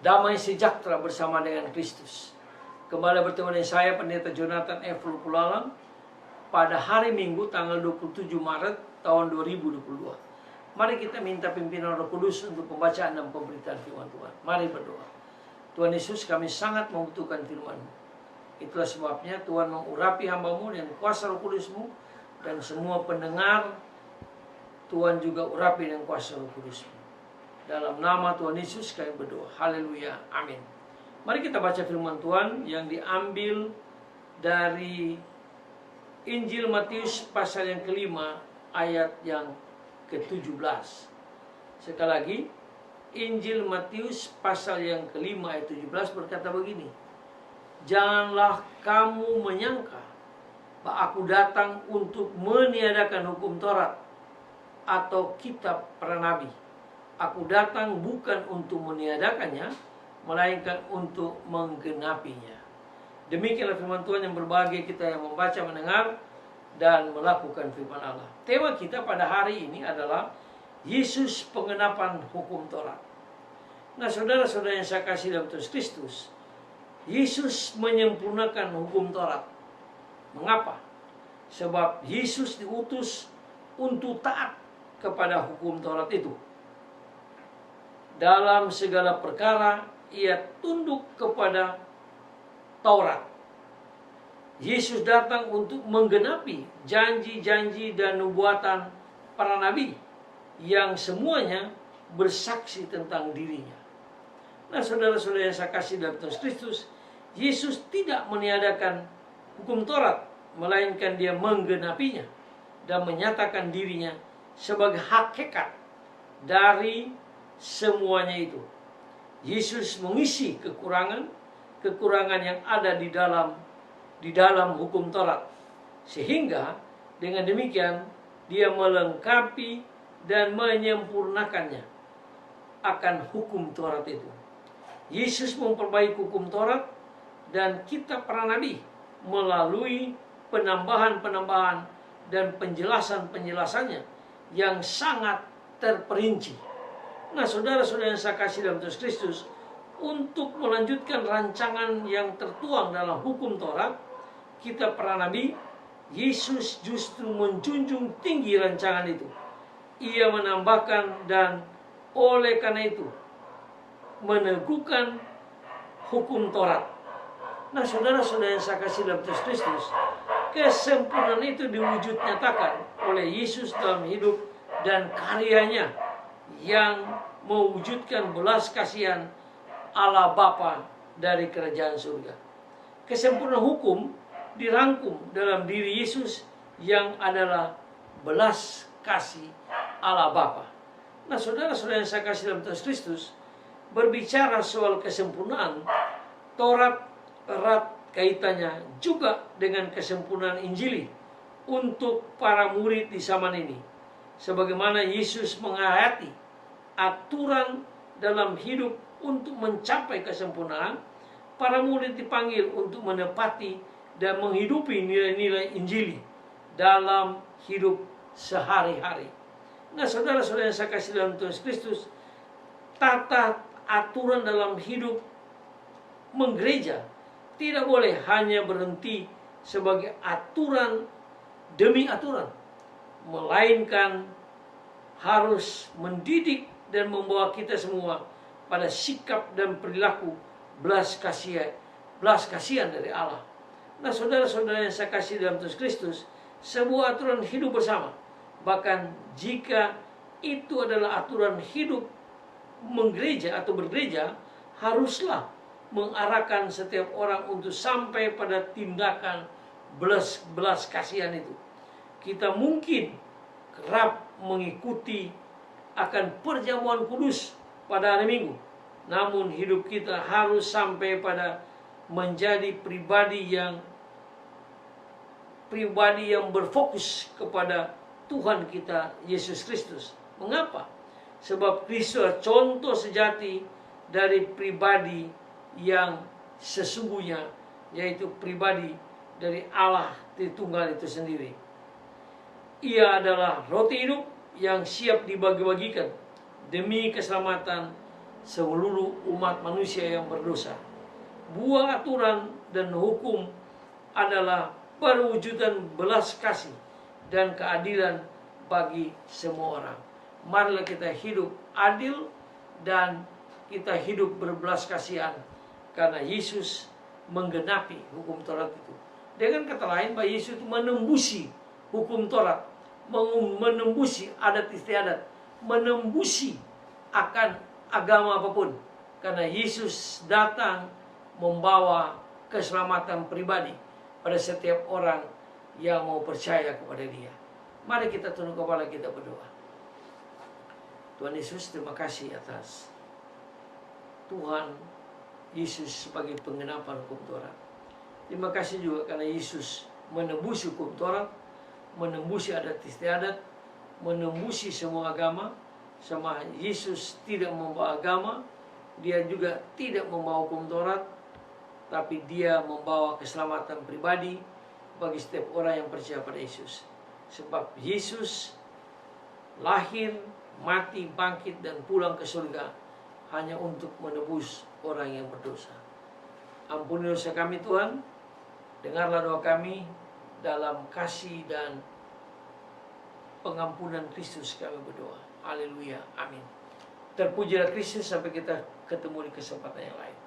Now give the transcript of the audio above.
damai sejahtera bersama dengan Kristus. Kembali bertemu dengan saya, Pendeta Jonathan F. Lukulalang, pada hari Minggu tanggal 27 Maret tahun 2022. Mari kita minta pimpinan Roh Kudus untuk pembacaan dan pemberitaan firman Tuhan. Mari berdoa. Tuhan Yesus, kami sangat membutuhkan firman-Mu. Itulah sebabnya Tuhan mengurapi hamba-Mu dengan kuasa Roh Kudus-Mu, dan semua pendengar Tuhan juga urapi dengan kuasa Roh Kudus-Mu. Dalam nama Tuhan Yesus kami berdoa. Haleluya. Amin. Mari kita baca firman Tuhan yang diambil dari Injil Matius pasal yang kelima ayat yang ke-17. Sekali lagi, Injil Matius pasal yang kelima ayat 17 berkata begini. Janganlah kamu menyangka bahwa aku datang untuk meniadakan hukum Taurat atau kitab para nabi. Aku datang bukan untuk meniadakannya, melainkan untuk menggenapinya. Demikianlah firman Tuhan yang berbahagia kita yang membaca, mendengar, dan melakukan firman Allah. Tema kita pada hari ini adalah Yesus pengenapan hukum Taurat. Nah, saudara-saudara yang saya kasih dalam Tuhan Kristus, Yesus menyempurnakan hukum Taurat. Mengapa? Sebab Yesus diutus untuk taat kepada hukum Taurat itu. Dalam segala perkara ia tunduk kepada Taurat. Yesus datang untuk menggenapi janji-janji dan nubuatan para nabi yang semuanya bersaksi tentang dirinya. Nah, saudara-saudara yang saya kasih dalam Tuhan Kristus, Yesus tidak meniadakan hukum Taurat, melainkan dia menggenapinya dan menyatakan dirinya sebagai hakikat dari semuanya itu. Yesus mengisi kekurangan yang ada di dalam hukum Taurat, sehingga dengan demikian dia melengkapi dan menyempurnakannya akan hukum Taurat itu. Yesus memperbaiki hukum Taurat dan kitab para nabi melalui penambahan-penambahan dan penjelasan-penjelasannya yang sangat terperinci. Nah, saudara-saudara yang saya kasih dalam Tuhan Kristus, untuk melanjutkan rancangan yang tertuang dalam hukum Taurat, kitab para nabi, Yesus justru menjunjung tinggi rancangan itu. Ia menambahkan dan oleh karena itu meneguhkan hukum Taurat. Nah, saudara-saudara yang saya kasih dalam Tuhan Kristus, kesempurnaan itu diwujud nyatakan oleh Yesus dalam hidup dan karyanya yang mewujudkan belas kasihan Allah Bapa dari kerajaan surga. Kesempurnaan hukum dirangkum dalam diri Yesus yang adalah belas kasih Allah Bapa. Nah, saudara-saudara yang saya kasih dalam Tuhan Kristus, berbicara soal kesempurnaan Taurat erat kaitannya juga dengan kesempurnaan Injili untuk para murid di zaman ini. Sebagaimana Yesus menghayati aturan dalam hidup untuk mencapai kesempurnaan, para murid dipanggil untuk menepati dan menghidupi nilai-nilai Injili dalam hidup sehari-hari. Nah, saudara-saudara yang saya kasih dalam Tuhan Kristus, tata aturan dalam hidup menggereja tidak boleh hanya berhenti sebagai aturan demi aturan, melainkan harus mendidik dan membawa kita semua pada sikap dan perilaku belas kasihan dari Allah. Nah, saudara-saudara yang saya kasih dalam Tuhan Kristus, sebuah aturan hidup bersama, bahkan jika itu adalah aturan hidup menggereja atau bergereja, haruslah mengarahkan setiap orang untuk sampai pada tindakan belas kasihan itu. Kita mungkin kerap mengikuti akan perjamuan kudus pada hari Minggu, namun hidup kita harus sampai pada menjadi pribadi yang berfokus kepada Tuhan kita Yesus Kristus. Mengapa? Sebab Kristus contoh sejati dari pribadi yang sesungguhnya, yaitu pribadi dari Allah Tritunggal itu sendiri. Ia adalah roti hidup yang siap dibagi-bagikan demi keselamatan seluruh umat manusia yang berdosa. Buah aturan dan hukum adalah perwujudan belas kasih dan keadilan bagi semua orang. Marilah kita hidup adil dan kita hidup berbelas kasihan, karena Yesus menggenapi hukum Taurat itu. Dengan kata lain, bahwa Yesus itu menembusi hukum Taurat, menembusi adat istiadat, menembusi akan agama apapun. Karena Yesus datang membawa keselamatan pribadi pada setiap orang yang mau percaya kepada Dia. Mari kita tunduk kepala, kita berdoa. Tuhan Yesus, terima kasih atas Tuhan Yesus sebagai penggenapan hukum Taurat. Terima kasih juga karena Yesus menembus hukum Taurat, menembus adat istiadat, menembus semua agama. Sama Yesus tidak membawa agama, Dia juga tidak membawa hukum Taurat, tapi Dia membawa keselamatan pribadi bagi setiap orang yang percaya pada Yesus. Sebab Yesus lahir, mati, bangkit, dan pulang ke surga hanya untuk menebus orang yang berdosa. Ampuni dosa kami Tuhan, dengarlah doa kami, dalam kasih dan pengampunan Kristus kami berdoa. Haleluya, amin. Terpujilah Kristus, sampai kita ketemu di kesempatan yang lain.